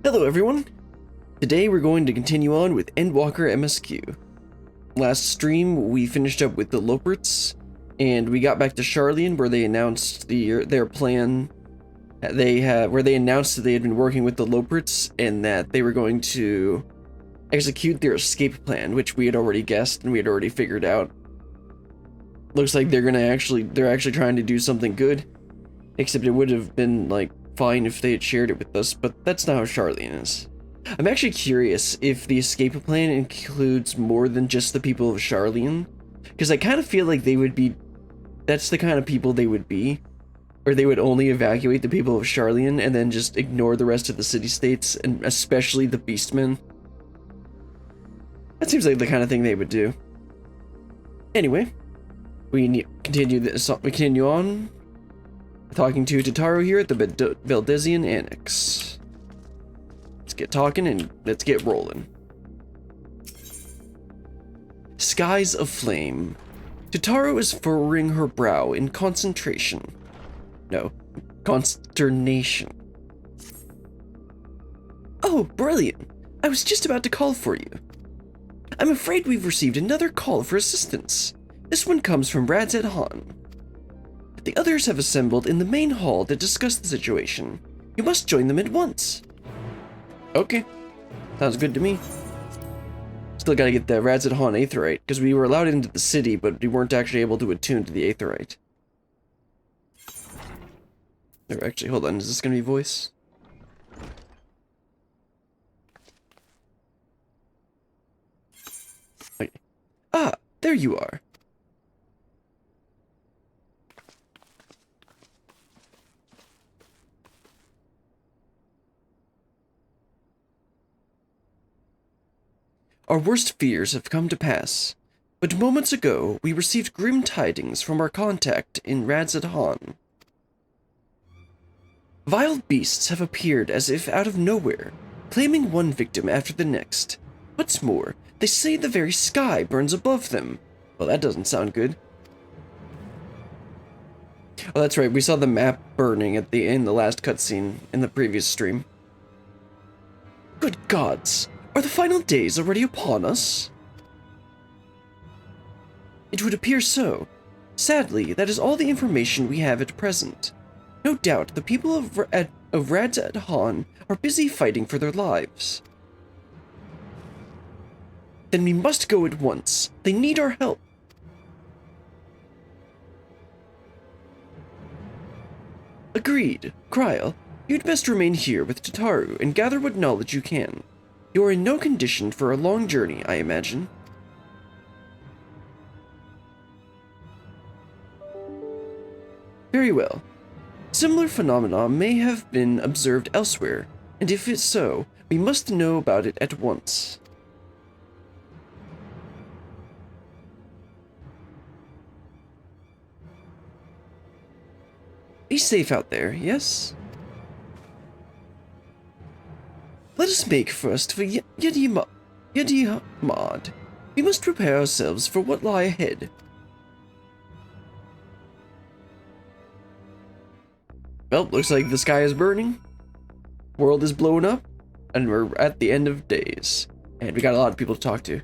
Hello everyone! Today we're going to continue on with Endwalker MSQ. Last stream we finished up with the Loperts, and we got back to Sharlayan where they announced their plan. Where they announced that they had been working with the Loperts and that they were going to execute their escape plan, which we had already guessed and we had already figured out. Looks like they're actually trying to do something good, except it would have been like fine if they had shared it with us, but that's not how Sharlayan is. I'm actually curious if the escape plan includes more than just the people of Sharlayan, because I kind of feel like that's the kind of people they would be, or they would only evacuate the people of Sharlayan and then just ignore the rest of the city-states, and especially the Beastmen. That seems like the kind of thing they would do. Anyway, we continue on. Talking to Tataru here at the Valdezian Annex. Let's get talking and let's get rolling. Skies of flame. Tataru is furrowing her brow in concentration. No, consternation. Oh, brilliant. I was just about to call for you. I'm afraid we've received another call for assistance. This one comes from Radzed Han. The others have assembled in the main hall to discuss the situation. You must join them at once. Okay. Sounds good to me. Still gotta get the Radzed Han Aetherite, because we were allowed into the city, but we weren't actually able to attune to the Aetherite. Or actually, hold on, is this gonna be voice? Okay. Ah, there you are. Our worst fears have come to pass, but moments ago we received grim tidings from our contact in Radzed Han. Vile beasts have appeared as if out of nowhere, claiming one victim after the next. What's more, they say the very sky burns above them. Well, that doesn't sound good. Oh, that's right, we saw the map burning in the last cutscene in the previous stream. Good gods! Are the final days already upon us? It would appear so. Sadly, that is all the information we have at present. No doubt the people of Radzed Han are busy fighting for their lives. Then we must go at once. They need our help. Agreed. Kryl, you'd best remain here with Tataru and gather what knowledge you can. You are in no condition for a long journey, I imagine. Very well. Similar phenomena may have been observed elsewhere, and if it's so, we must know about it at once. Be safe out there, yes? Let us make first for Yedimad. We must prepare ourselves for what lie ahead. Well, looks like the sky is burning, world is blowing up, and we're at the end of days. And we got a lot of people to talk to.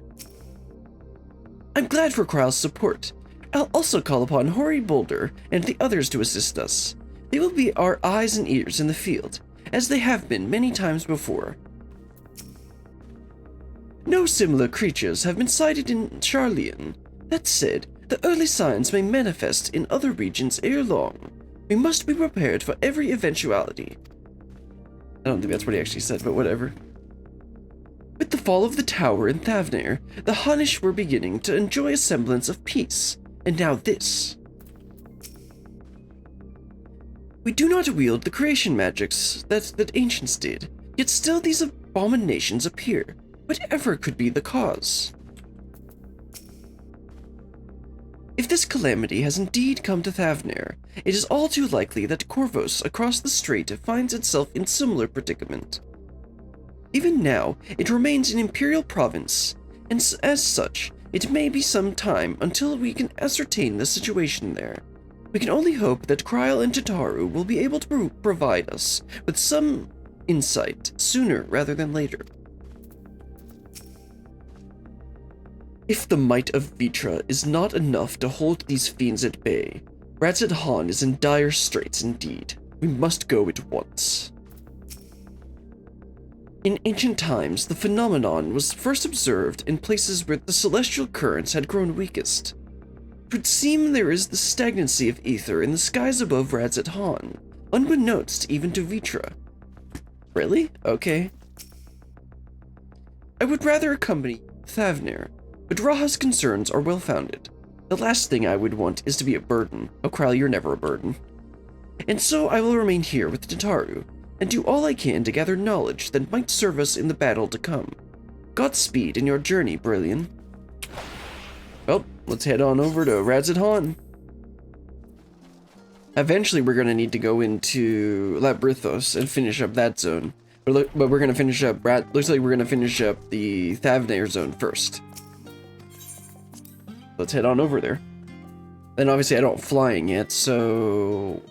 I'm glad for Kryl's support. I'll also call upon Hori Boulder and the others to assist us. They will be our eyes and ears in the field, as they have been many times before. No similar creatures have been sighted in Sharlayan. That said, the early signs may manifest in other regions ere long. We must be prepared for every eventuality. I don't think that's what he actually said, but whatever. With the fall of the tower in Thavnair, the Hanish were beginning to enjoy a semblance of peace, and now this. We do not wield the creation magics that ancients did, yet still these abominations appear. Whatever could be the cause? If this calamity has indeed come to Thavnair, it is all too likely that Corvos across the strait finds itself in similar predicament. Even now, it remains an imperial province, and as such, it may be some time until we can ascertain the situation there. We can only hope that Kryl and Tataru will be able to provide us with some insight sooner rather than later. If the might of Vitra is not enough to hold these fiends at bay, Radzed Han is in dire straits indeed. We must go at once. In ancient times, the phenomenon was first observed in places where the celestial currents had grown weakest. It would seem there is the stagnancy of ether in the skies above Radzed Han, unbeknownst even to Vitra. Really? Okay. I would rather accompany Thavnair, but Raha's concerns are well-founded. The last thing I would want is to be a burden. Oh, Kral, you're never a burden. And so I will remain here with Tataru, and do all I can to gather knowledge that might serve us in the battle to come. Godspeed in your journey, Brilliant. Well, let's head on over to Radzed Han. Eventually, we're going to need to go into Labyrinthos and finish up that zone. But we're going to finish up... looks like we're going to finish up the Thavnair zone first. Let's head on over there. And obviously, I don't flying yet, so...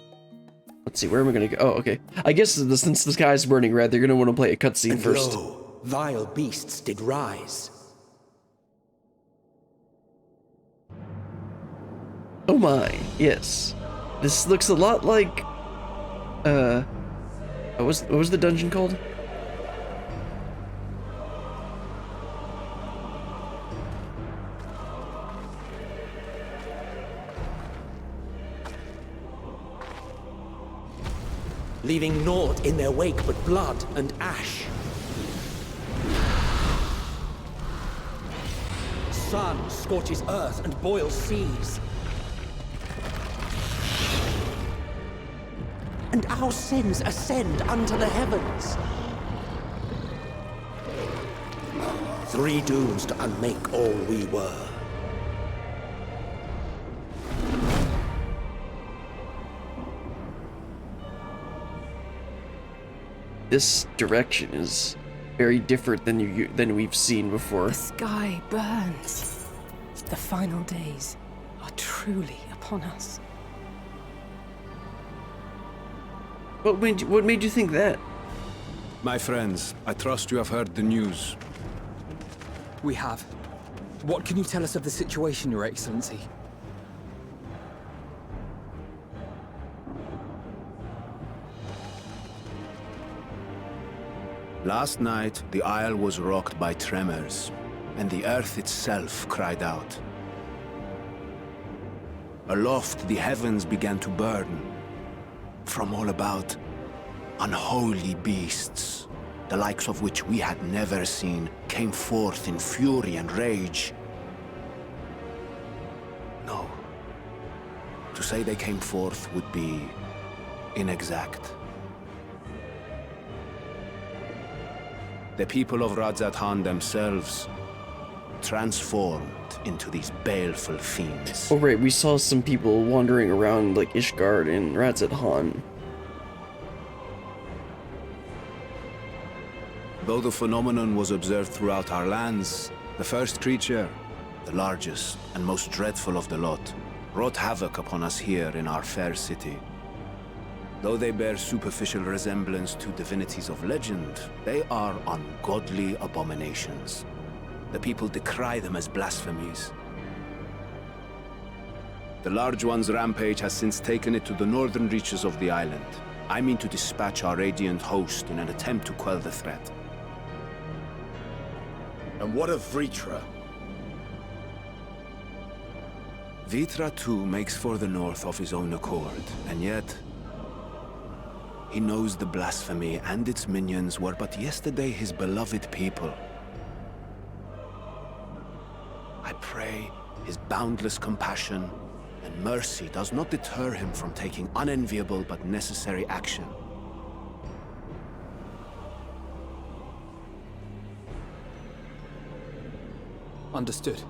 Let's see, where am I going to go? Oh, okay. I guess since the sky's burning red, they're going to want to play a cutscene first. Lo, vile beasts did rise. Oh my, yes. This looks a lot like... what was the dungeon called? Leaving naught in their wake but blood and ash. Sun scorches earth and boils seas. And our sins ascend unto the heavens. 3 dooms to unmake all we were. This direction is very different than we've seen before. The sky burns. The final days are truly upon us. What made you think that? My friends, I trust you have heard the news. We have. What can you tell us of the situation, Your Excellency? Last night, the Isle was rocked by tremors, and the earth itself cried out. Aloft, the heavens began to burn. From all about, unholy beasts, the likes of which we had never seen, came forth in fury and rage. No. To say they came forth would be inexact. The people of Radzed Han themselves transformed into these baleful fiends. Oh right, we saw some people wandering around like Ishgard and Radzed Han. Though the phenomenon was observed throughout our lands, the first creature, the largest and most dreadful of the lot, wrought havoc upon us here in our fair city. Though they bear superficial resemblance to divinities of legend, they are ungodly abominations. The people decry them as blasphemies. The Large One's rampage has since taken it to the northern reaches of the island. I mean to dispatch our radiant host in an attempt to quell the threat. And what of Vritra? Vitra too makes for the north of his own accord, and yet... he knows the blasphemy and its minions were but yesterday his beloved people. I pray his boundless compassion and mercy does not deter him from taking unenviable but necessary action. Understood.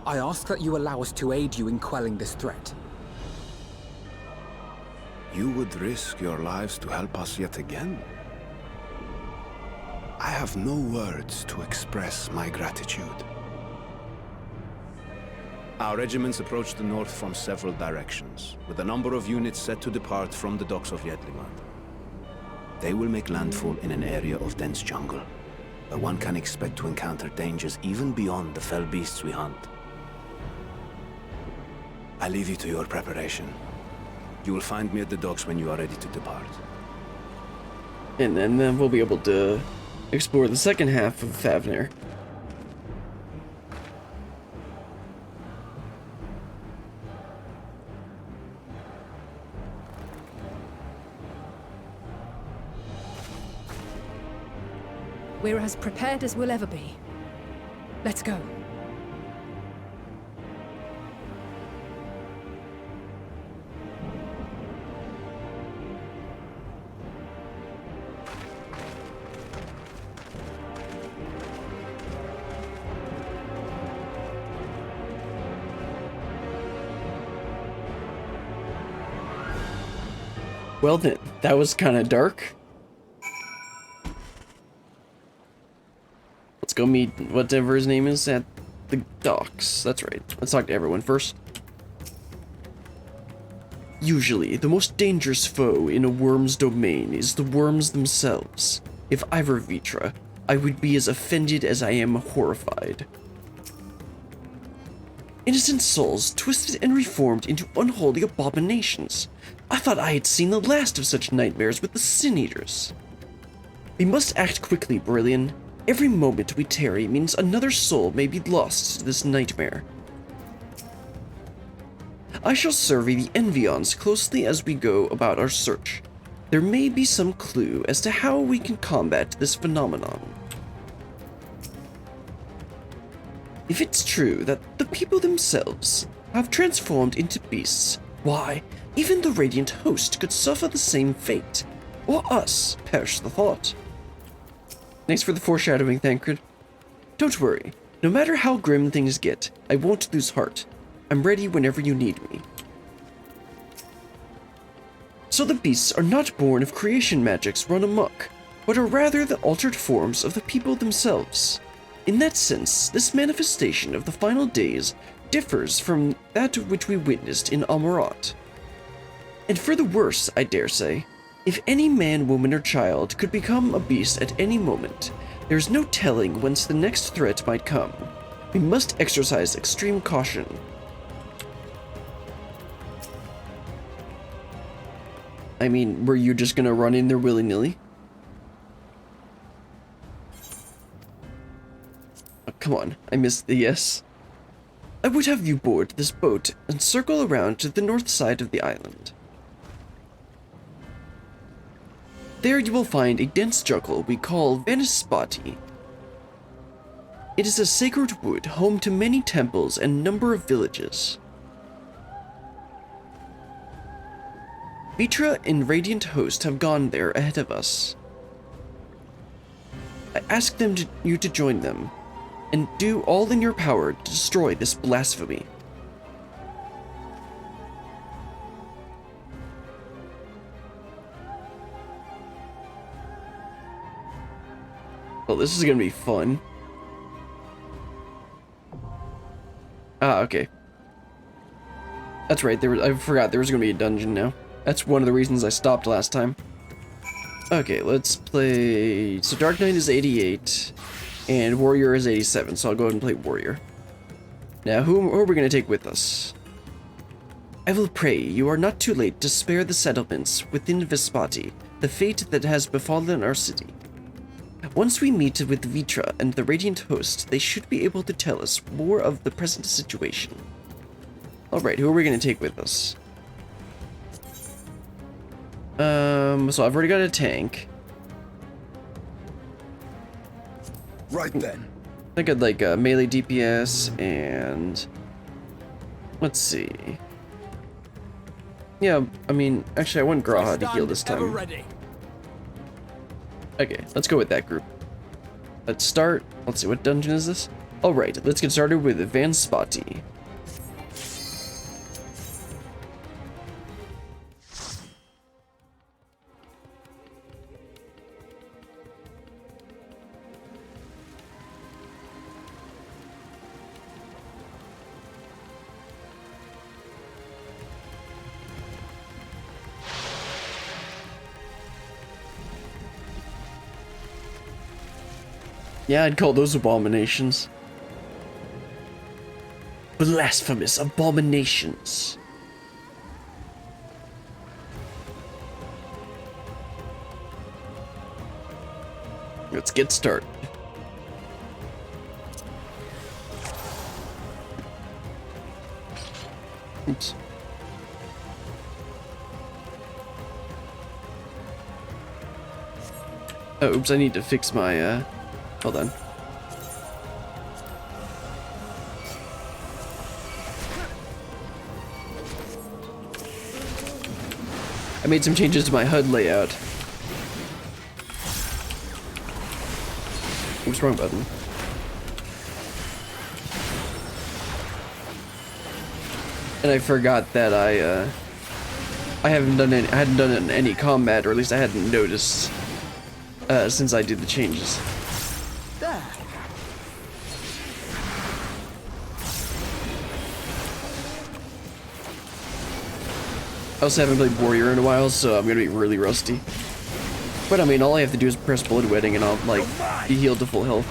I ask that you allow us to aid you in quelling this threat. You would risk your lives to help us yet again? I have no words to express my gratitude. Our regiments approach the north from several directions, with a number of units set to depart from the docks of Yedlimat. They will make landfall in an area of dense jungle, where one can expect to encounter dangers even beyond the fell beasts we hunt. I leave you to your preparation. You will find me at the docks when you are ready to depart. And then we'll be able to explore the second half of Thavnair. We're as prepared as we'll ever be. Let's go. Well then, that was kind of dark. Let's go meet whatever his name is at the docks. That's right. Let's talk to everyone first. Usually, the most dangerous foe in a worm's domain is the worms themselves. If I were Vitra, I would be as offended as I am horrified. Innocent souls twisted and reformed into unholy abominations. I thought I had seen the last of such nightmares with the Sin Eaters. We must act quickly, Brillian. Every moment we tarry means another soul may be lost to this nightmare. I shall survey the Envions closely as we go about our search. There may be some clue as to how we can combat this phenomenon. If it's true that the people themselves have transformed into beasts, why, even the Radiant Host could suffer the same fate. Or us, perish the thought. Thanks for the foreshadowing, Thancred. Don't worry, no matter how grim things get, I won't lose heart. I'm ready whenever you need me. So the beasts are not born of creation magics run amok, but are rather the altered forms of the people themselves. In that sense, this manifestation of the final days differs from that which we witnessed in Amarat. And for the worse, I dare say. If any man, woman, or child could become a beast at any moment, there's no telling whence the next threat might come. We must exercise extreme caution. I mean, were you just gonna run in there willy-nilly? Oh, come on, I missed the yes. I would have you board this boat and circle around to the north side of the island. There you will find a dense jungle we call Vanispati. It is a sacred wood home to many temples and a number of villages. Vitra and Radiant Host have gone there ahead of us. I ask you to join them, and do all in your power to destroy this blasphemy. Well, this is gonna be fun. Ah, okay. That's right, I forgot there was gonna be a dungeon now. That's one of the reasons I stopped last time. Okay, let's play... So Dark Knight is 88, and Warrior is 87, so I'll go ahead and play Warrior. Now, who are we gonna take with us? I will pray you are not too late to spare the settlements within Vespati, the fate that has befallen our city. Once we meet with Vitra and the Radiant Host, they should be able to tell us more of the present situation. Alright, who are we going to take with us? So I've already got a tank. Right then. I think I'd like melee DPS and... Let's see. Yeah, I mean, actually I want Graha to heal this time. Okay, let's go with that group. Let's start. Let's see, what dungeon is this? Alright, let's get started with Vanispati. Yeah, I'd call those abominations. Blasphemous abominations. Let's get started. Oops. Oh, oops, I need to fix my, hold on. I made some changes to my HUD layout. Oops, wrong button. And I forgot that I hadn't done it in any combat, or at least I hadn't noticed since I did the changes. There. I also haven't played Warrior in a while, so I'm gonna be really rusty. But I mean, all I have to do is press Blood Wedding and I'll, like, be healed to full health.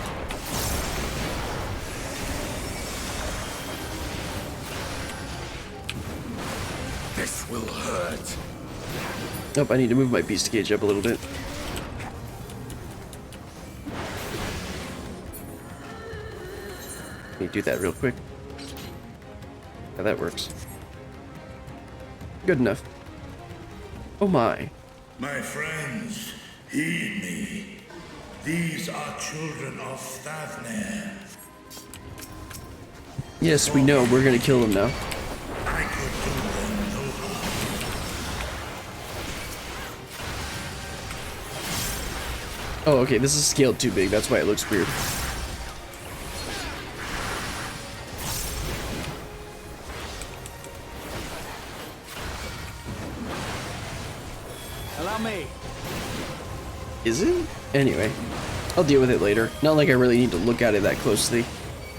This will hurt. Nope, I need to move my beast gauge up a little bit. Let me do that real quick. Yeah, that works. Good enough. Oh my. My friends, heed me. These are children of Thavnair. Yes, we know. We're gonna kill them now. I could do them no harm. Oh, okay. This is scaled too big. That's why it looks weird. Allow me. Is it? Anyway, I'll deal with it later. Not like I really need to look at it that closely.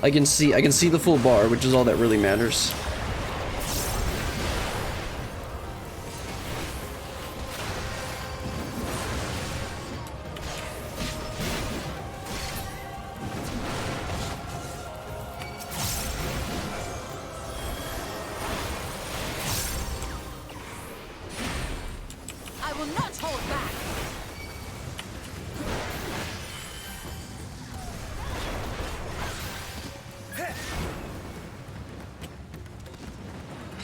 I can see the full bar, which is all that really matters. I will not hold back.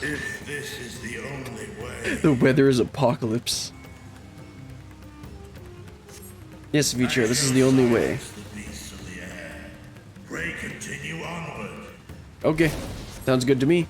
If this is the only way, The weather is apocalypse. Yes, Vitra, this is the only way. the beasts of the air. Pray continue onward. Okay, sounds good to me.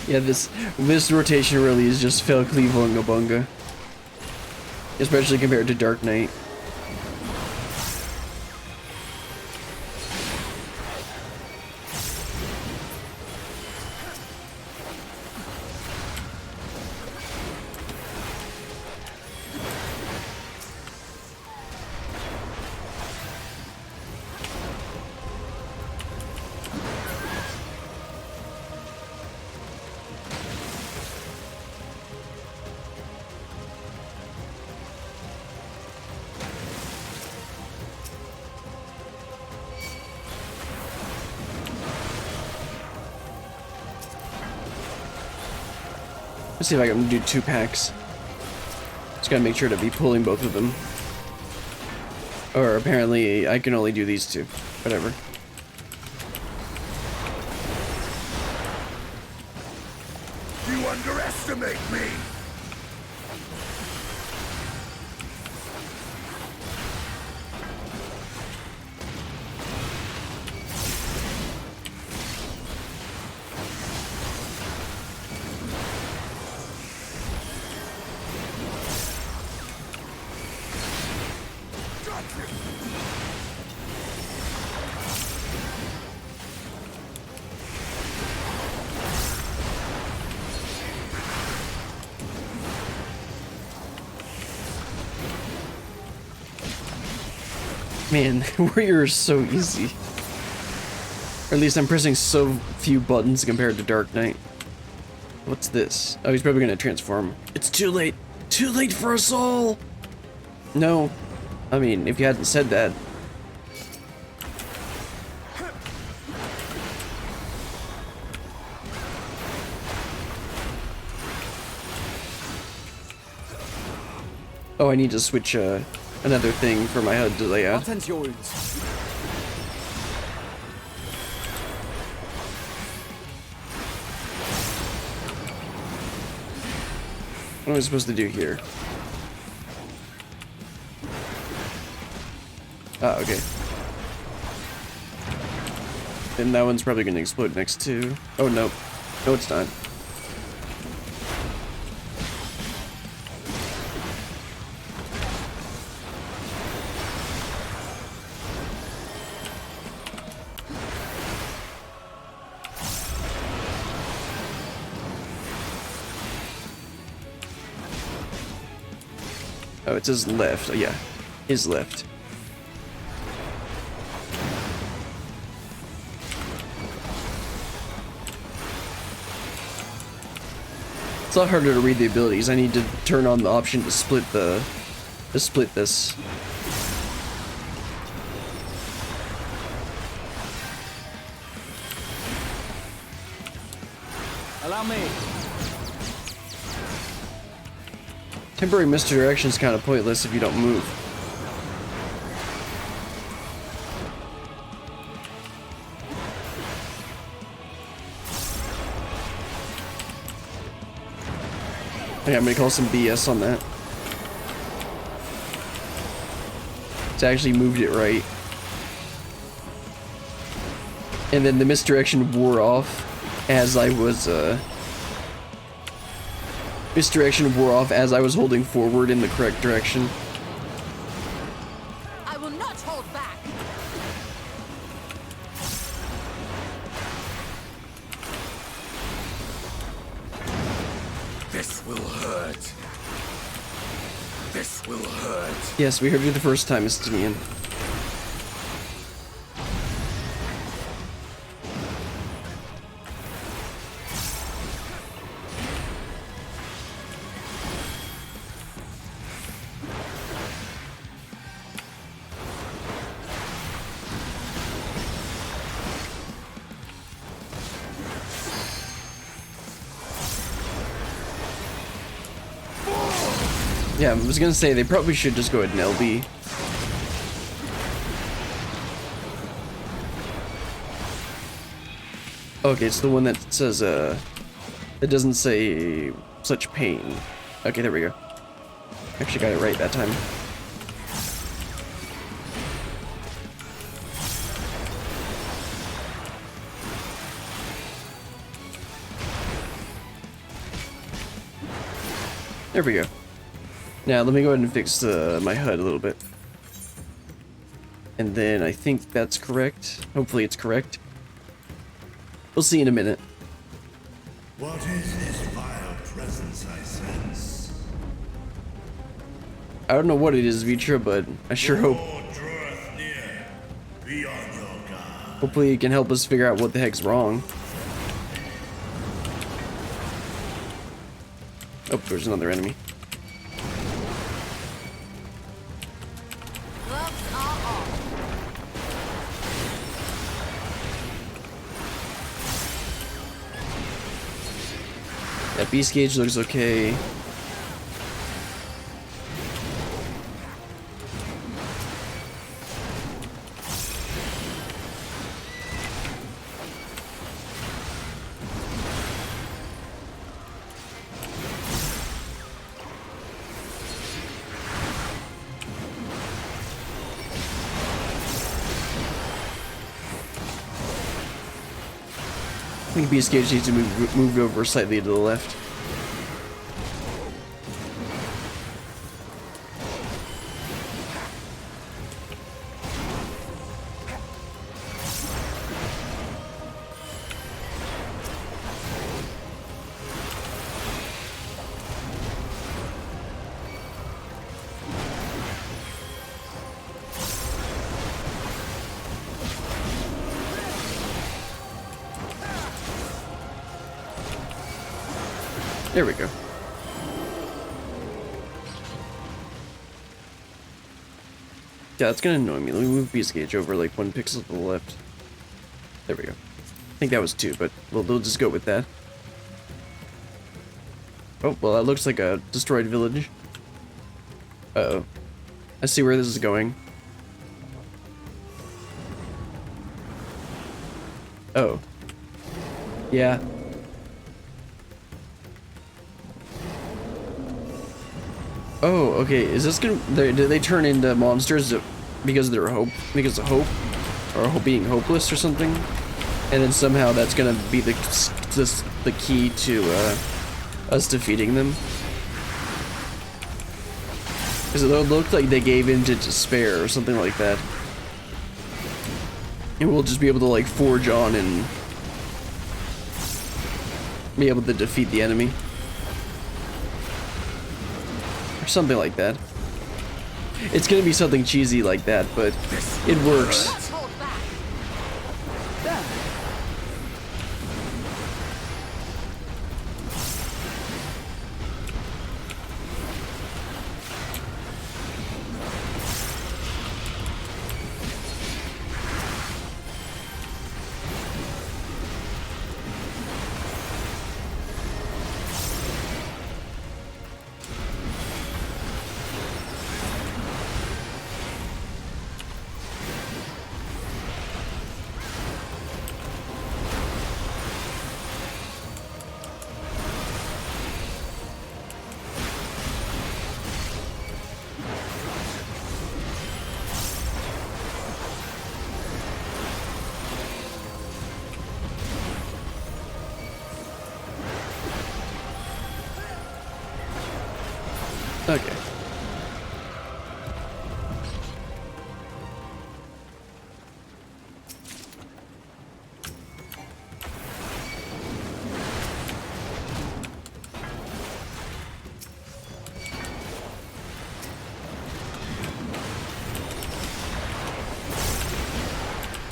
Yeah, this rotation really is just Fel Cleavunga Bunga. Especially compared to Dark Knight. Let's see if I can do 2 packs. Just gotta make sure to be pulling both of them. Or apparently I can only do these 2. Whatever. You underestimate me. Man, Warrior is so easy. Or at least I'm pressing so few buttons compared to Dark Knight. What's this? Oh, he's probably gonna transform. It's too late! Too late for us all! No. I mean, if you hadn't said that. Oh, I need to switch another thing for my HUD to lay I'll out. tend to your wounds. What am I supposed to do here? Ah, okay. Then that one's probably gonna explode next to... Oh, no. No, it's not. Oh, it says left. Oh, yeah. His left. It's a lot harder to read the abilities. I need to turn on the option to split this. Allow me. Temporary misdirection is kind of pointless if you don't move. Okay, I'm gonna call some BS on that. It's actually moved it right. And then the misdirection wore off as I was, misdirection wore off as I was holding forward in the correct direction. I will not hold back. This will hurt. This will hurt. Yes, we heard you the first time, Estinian. Yeah, I was gonna say they probably should just go ahead and LB. Okay, it's the one that says, it doesn't say such pain. Okay, there we go. Actually got it right that time. There we go. Now, let me go ahead and fix my HUD a little bit. And then I think that's correct. Hopefully it's correct. We'll see in a minute. What is this vile presence I sense? I don't know what it is, Vitra, but I sure hope. Lord draweth near. Be on your guard. Hopefully it can help us figure out what the heck's wrong. Oh, there's another enemy. Gloves are off. That beast gauge looks okay. I think beast gauge needs to move over slightly to the left. There we go. Yeah, that's gonna annoy me. Let me move beast gauge over like 1 pixel to the left. There we go. I think that was 2, but we'll just go with that. Oh, well, that looks like a destroyed village. Uh-oh. I see where this is going. Oh. Yeah. Oh, okay. Is this gonna... do they turn into monsters because of their hope? Because of hope? Or being hopeless or something? And then somehow that's gonna be the key to us defeating them? Because it looked like they gave in to despair or something like that. And we'll just be able to like forge on and be able to defeat the enemy. Or something like that. It's gonna be something cheesy like that, but it works. Okay.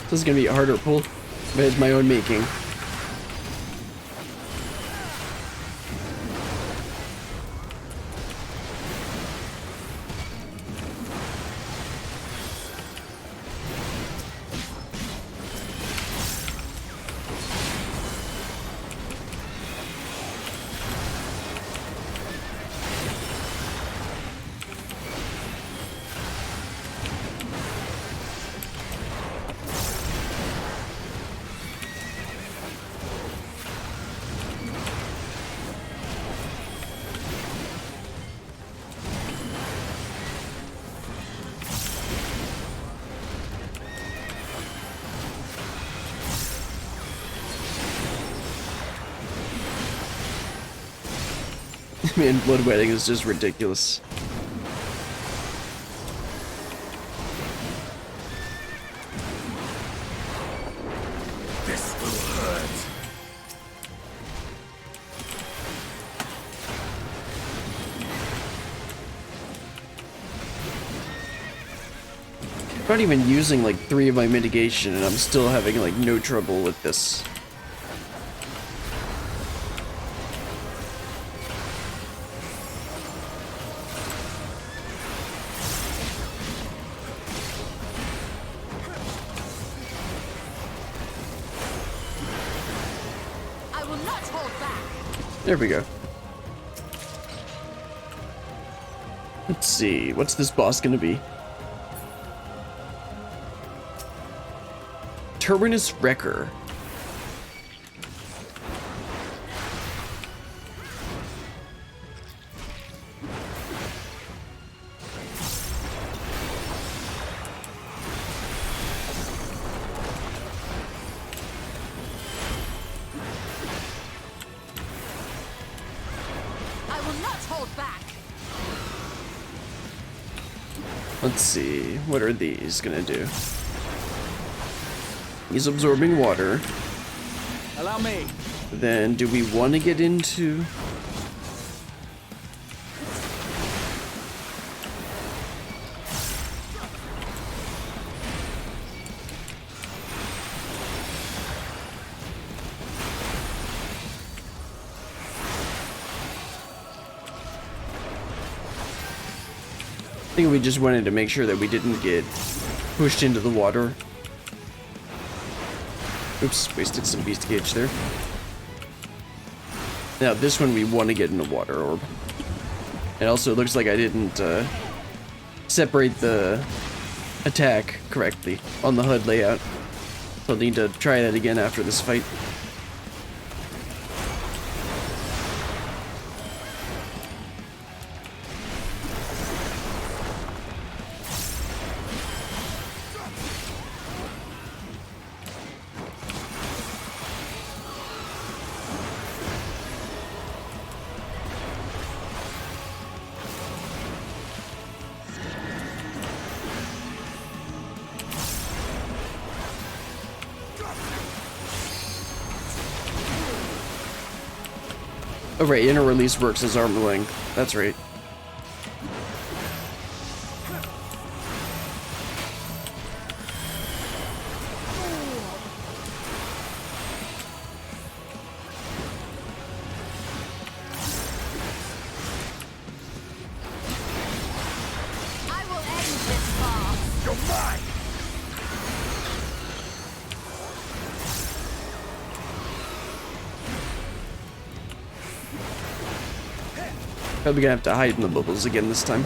This is gonna be a harder pull, but it's my own making. Man, blood wedding is just ridiculous. This will hurt. I'm not even using like 3 of my mitigation and I'm still having like no trouble with this. There we go. Let's see, what's this boss gonna be? Terminus Wrecker. Let's see, what are these gonna do? He's absorbing water. Allow me. Then do we want to get into... I think we just wanted to make sure that we didn't get pushed into the water. Oops, wasted some beast gauge there. Now this one we want to get in the water orb. It also looks like I didn't separate the attack correctly on the HUD layout. So I'll need to try that again after this fight. Oh right, inner release works as armor length. That's right. I will end this farce. You're mine! Probably gonna have to hide in the bubbles again this time.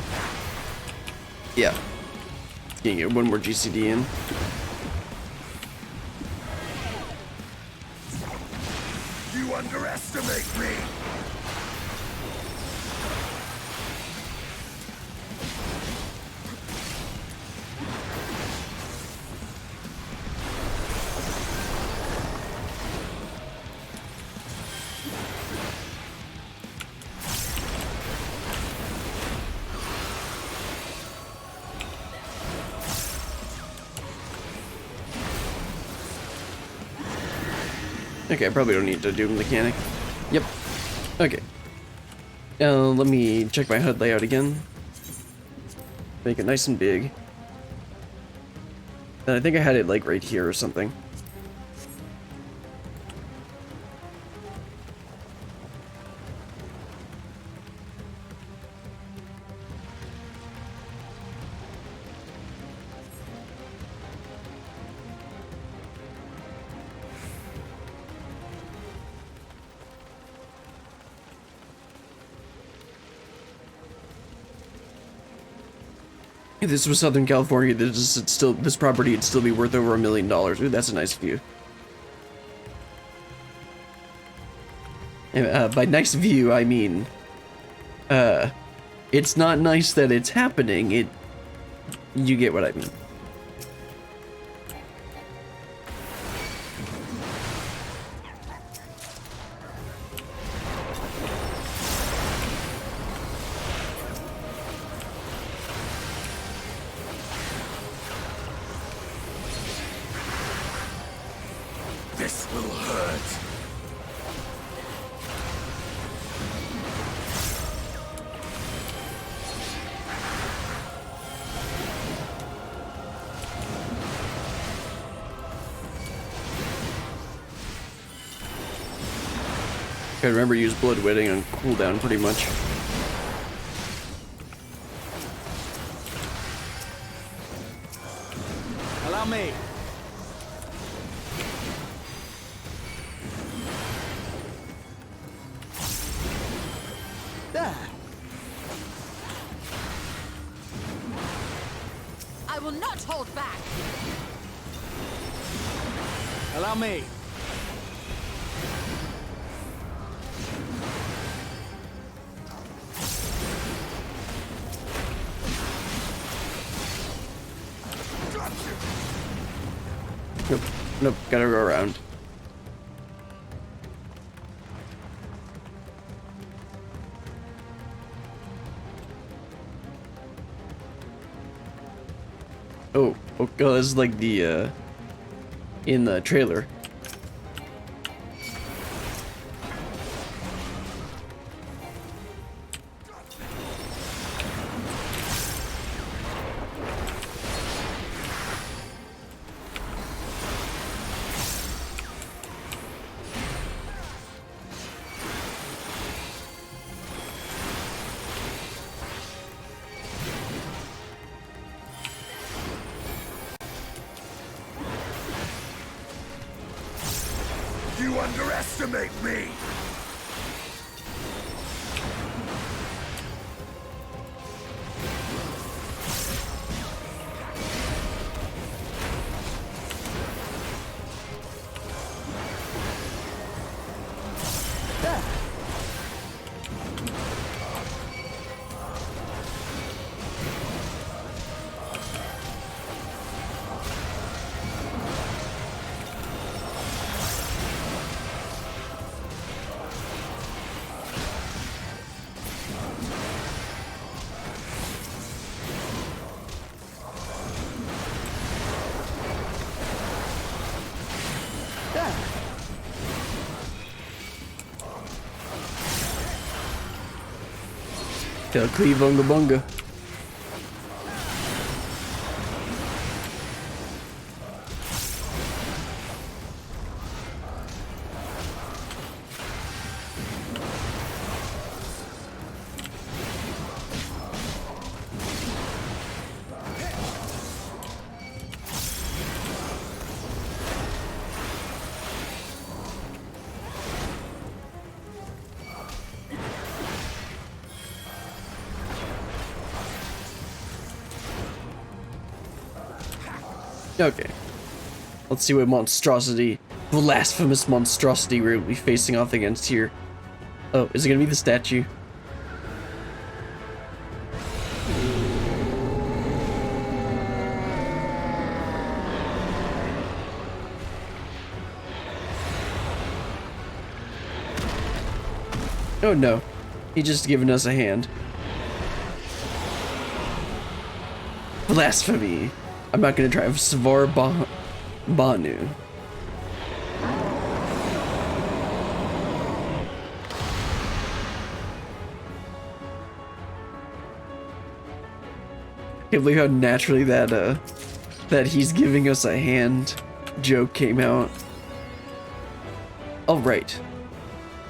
Yeah. Gonna get one more GCD in. You underestimate me! Okay, I probably don't need to do mechanic. Yep. Okay. Let me check my HUD layout again. Make it nice and big. And I think I had it like right here or something. If this was Southern California, this property would still be worth over $1 million. Ooh, that's a nice view. And, by nice view, I mean, it's not nice that it's happening. You get what I mean. This will hurt. I remember use blood wetting on cooldown pretty much. Allow me. There. I will not hold back. Allow me. Nope, nope, gotta go around. Oh, this is like the, in the trailer. You underestimate me! Got cleave unga bunga. Okay. Let's see what monstrosity, blasphemous monstrosity we're gonna be facing off against here. Oh, is it gonna be the statue? Oh no, he just giving us a hand. Blasphemy. I'm not gonna try Svar Banu. Can't believe how naturally that that he's giving us a hand joke came out. All right,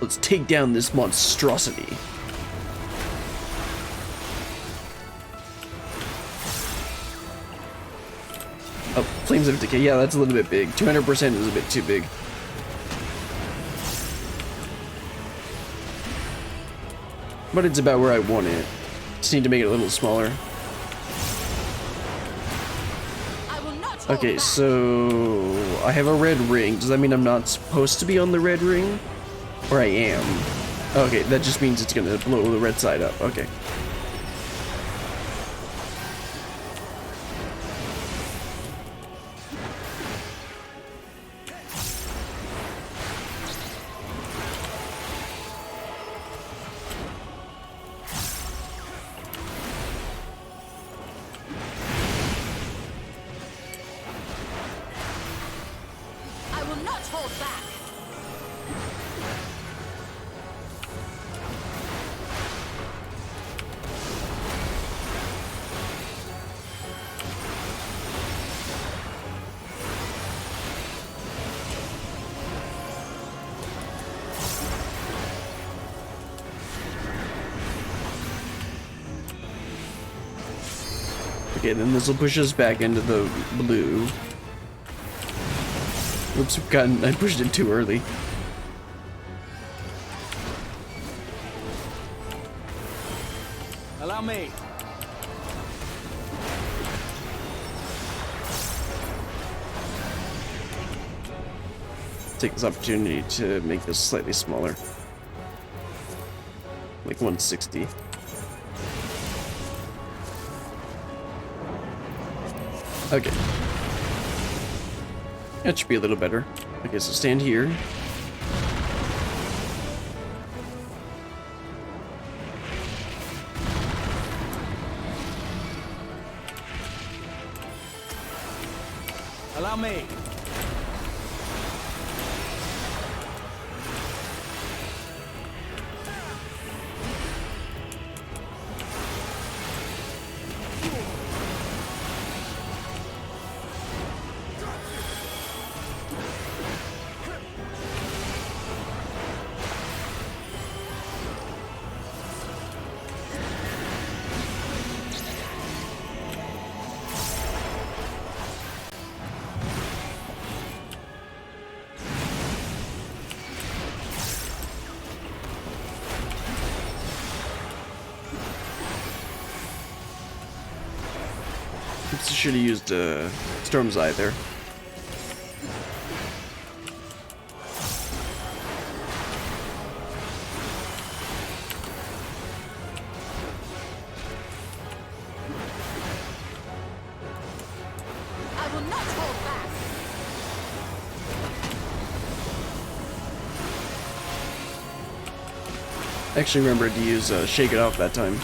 let's take down this monstrosity. Oh, Flames of Decay. Yeah, that's a little bit big. 200% is a bit too big. But it's about where I want it. Just need to make it a little smaller. Okay, so I have a red ring. Does that mean I'm not supposed to be on the red ring? Or I am? Okay, that just means it's gonna blow the red side up. Okay. Okay, then this will push us back into the blue. Oops, I pushed it too early. Allow me. Take this opportunity to make this slightly smaller. Like 160. Okay. That should be a little better. Okay, so stand here. Allow me. should have used Storm's Eye there. I will not hold back. Actually remembered to use Shake It Off that time.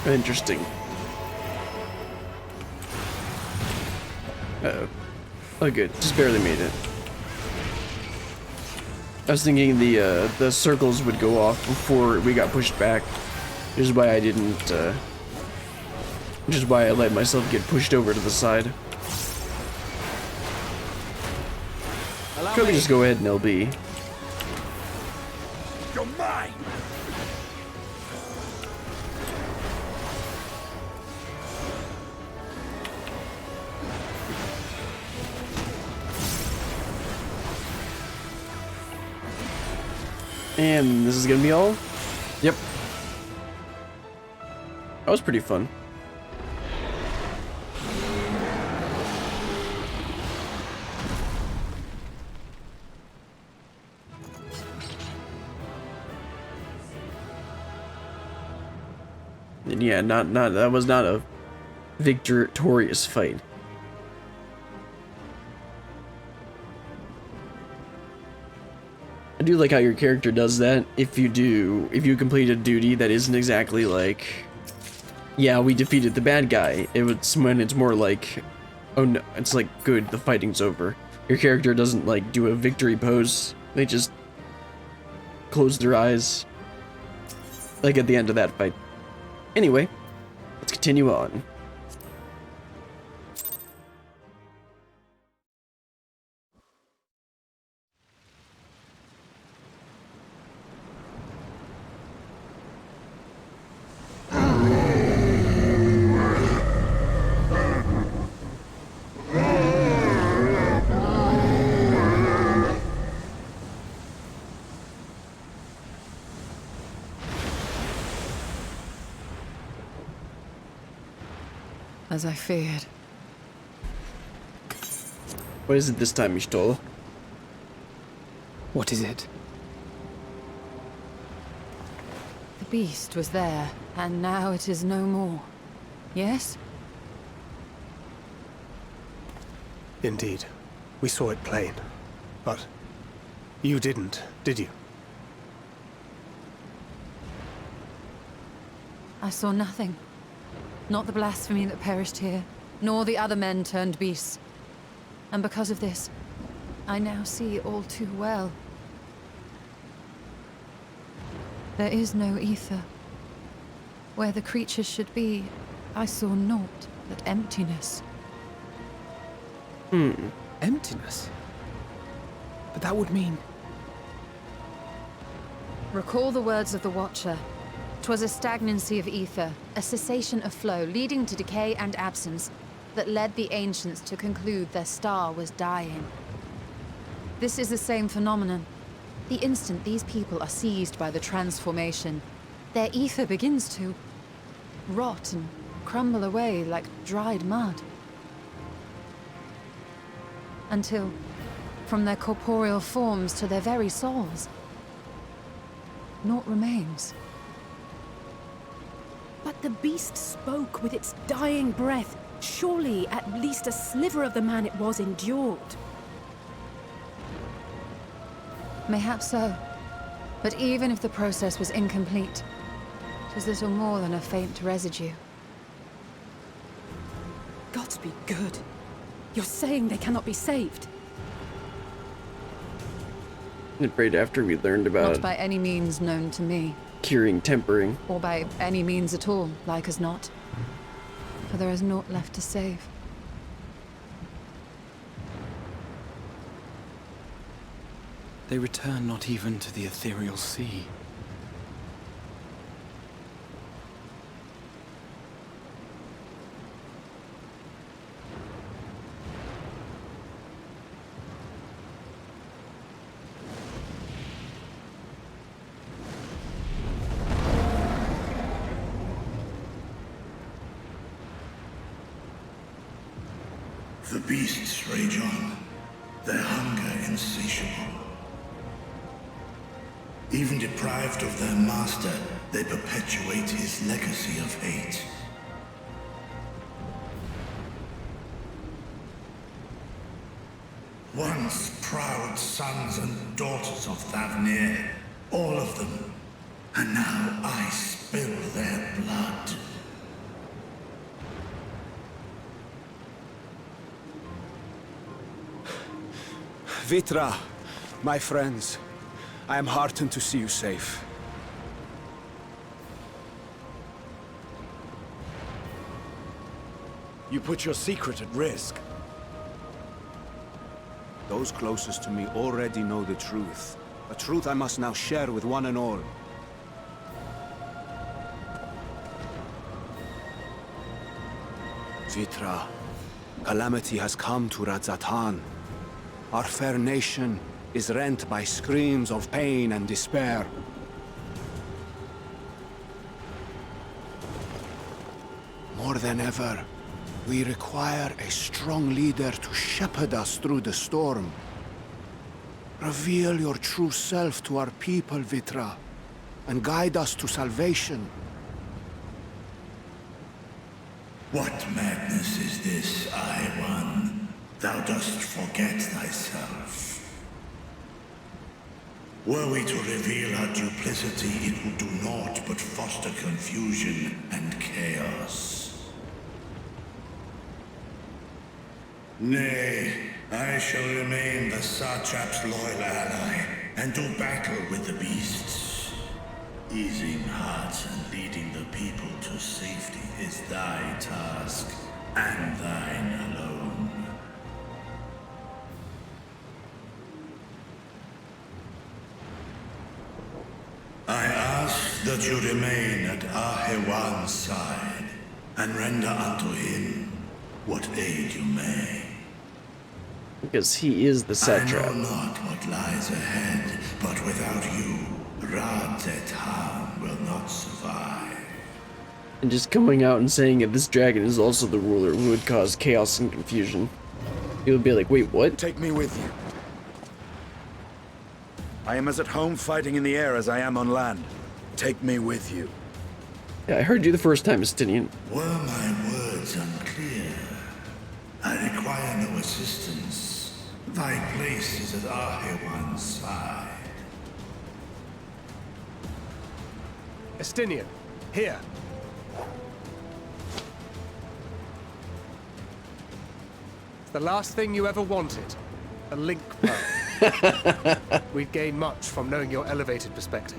Interesting. Uh-oh. Oh good, just barely made it. I was thinking the circles would go off before we got pushed back. Which is why I didn't, which is why I let myself get pushed over to the side. Probably just go ahead and LB. You're mine! And this is gonna be all? Yep. That was pretty fun. And yeah, that was not a victorious fight. I do like how your character does that. If you complete a duty that isn't exactly like, yeah, we defeated the bad guy. It's when it's more like, oh no, it's like, good, the fighting's over. Your character doesn't like do a victory pose. They just close their eyes, like at the end of that fight. Anyway, let's continue on. As I feared. What is it this time, Ishtola? What is it? The beast was there, and now it is no more. Yes? Indeed. We saw it plain. But you didn't, did you? I saw nothing. Not the blasphemy that perished here, nor the other men turned beasts. And because of this, I now see all too well. There is no ether. Where the creatures should be, I saw naught but emptiness. Emptiness? But that would mean... Recall the words of the Watcher. 'Twas a stagnancy of ether, a cessation of flow, leading to decay and absence, that led the ancients to conclude their star was dying. This is the same phenomenon. The instant these people are seized by the transformation, their ether begins to rot and crumble away like dried mud. Until, from their corporeal forms to their very souls, naught remains. But the beast spoke with its dying breath. Surely at least a sliver of the man it was endured. Mayhaps so. But even if the process was incomplete, 'tis little more than a faint residue. Gods be good. You're saying they cannot be saved? Right after we learned about Not by any means known to me. curing tempering. Or by any means at all, like as not. For there is naught left to save. They return not even to the ethereal sea. The beasts rage on, their hunger insatiable. Even deprived of their master, they perpetuate his legacy of hate. Once proud sons and daughters of Thavnair, all of them, and now I spill their blood. Vitra, my friends, I am heartened to see you safe. You put your secret at risk. Those closest to me already know the truth. A truth I must now share with one and all. Vitra, calamity has come to Radzatan. Our fair nation is rent by screams of pain and despair. More than ever, we require a strong leader to shepherd us through the storm. Reveal your true self to our people, Vitra, and guide us to salvation. What madness is this, I-One? Thou dost forget thyself. Were we to reveal our duplicity, it would do naught but foster confusion and chaos. Nay, I shall remain the Satrap's loyal ally, and do battle with the beasts. Easing hearts and leading the people to safety is thy task, and thine alone. I ask that you remain at Ahewan's side, and render unto him what aid you may. Because he is the satrap. I know not what lies ahead, but without you, Radzatan will not survive. And just coming out and saying that this dragon is also the ruler would cause chaos and confusion. He would be like, wait, what? Take me with you. I am as at home fighting in the air as I am on land. Take me with you. Yeah, I heard you the first time, Estinian. Were my words unclear? I require no assistance. Thy place is at Ahewan's side. Estinian, here. It's the last thing you ever wanted. A link pearl. We'd gain much from knowing your elevated perspective.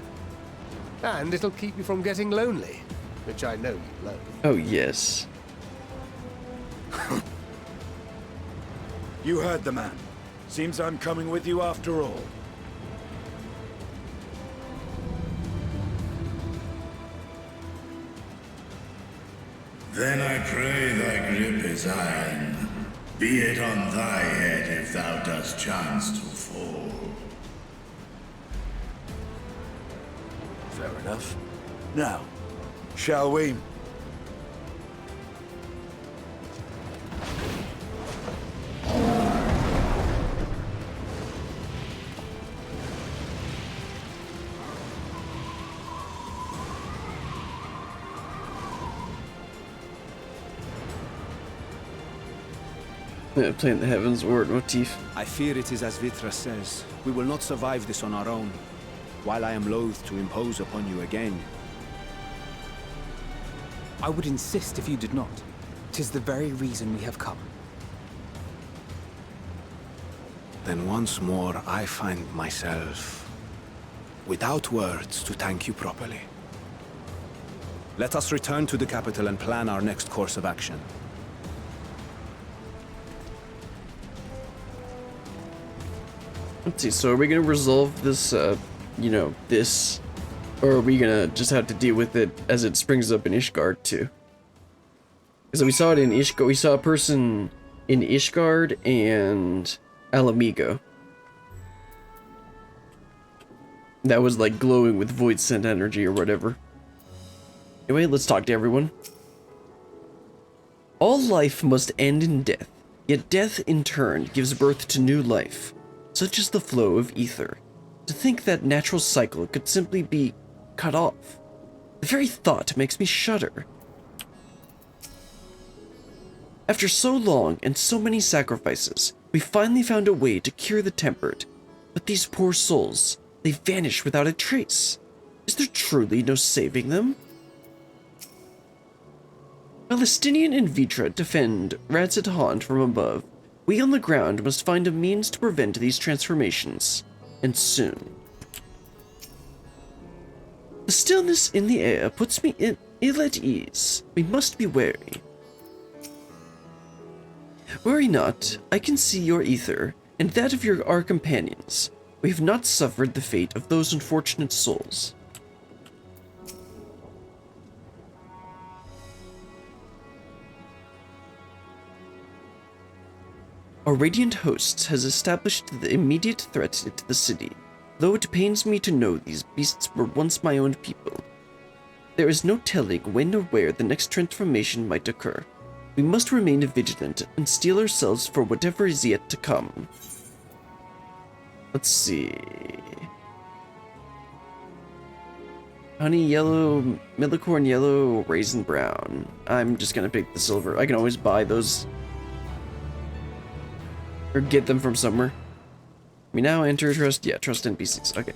And it'll keep you from getting lonely, which I know you loathe. Oh, yes. You heard the man. Seems I'm coming with you after all. Then I pray thy grip is iron. Be it on thy head if thou dost chance to fall. Fair enough. Now, shall we? Playing the Heavens Ward motif. I fear it is as Vitra says. We will not survive this on our own. While I am loath to impose upon you again. I would insist if you did not. 'Tis the very reason we have come. Then once more I find myself without words to thank you properly. Let us return to the capital and plan our next course of action. Let's see, so are we gonna resolve this, you know, this, or are we gonna just have to deal with it as it springs up in Ishgard too? Because we saw it in Ishgard, we saw a person in Ishgard and Alamigo. That was like glowing with void scent energy or whatever. Anyway, let's talk to everyone. All life must end in death. Yet death, in turn, gives birth to new life, such as the flow of ether. To think that natural cycle could simply be cut off. The very thought makes me shudder. After so long and so many sacrifices, we finally found a way to cure the tempered. But these poor souls, they vanish without a trace. Is there truly no saving them? Palestinian and Vitra defend Radzidhan from above. We on the ground must find a means to prevent these transformations, and soon. The stillness in the air puts me ill at ease. We must be wary. Worry not, I can see your ether, and that of our companions. We have not suffered the fate of those unfortunate souls. Our radiant host has established the immediate threat to the city, though it pains me to know these beasts were once my own people. There is no telling when or where the next transformation might occur. We must remain vigilant and steel ourselves for whatever is yet to come. Let's see. Honey yellow, millicorn yellow, raisin brown. I'm just gonna pick the silver. I can always buy those. Or get them from somewhere. We now enter trust. Yeah, trust NPCs. Okay.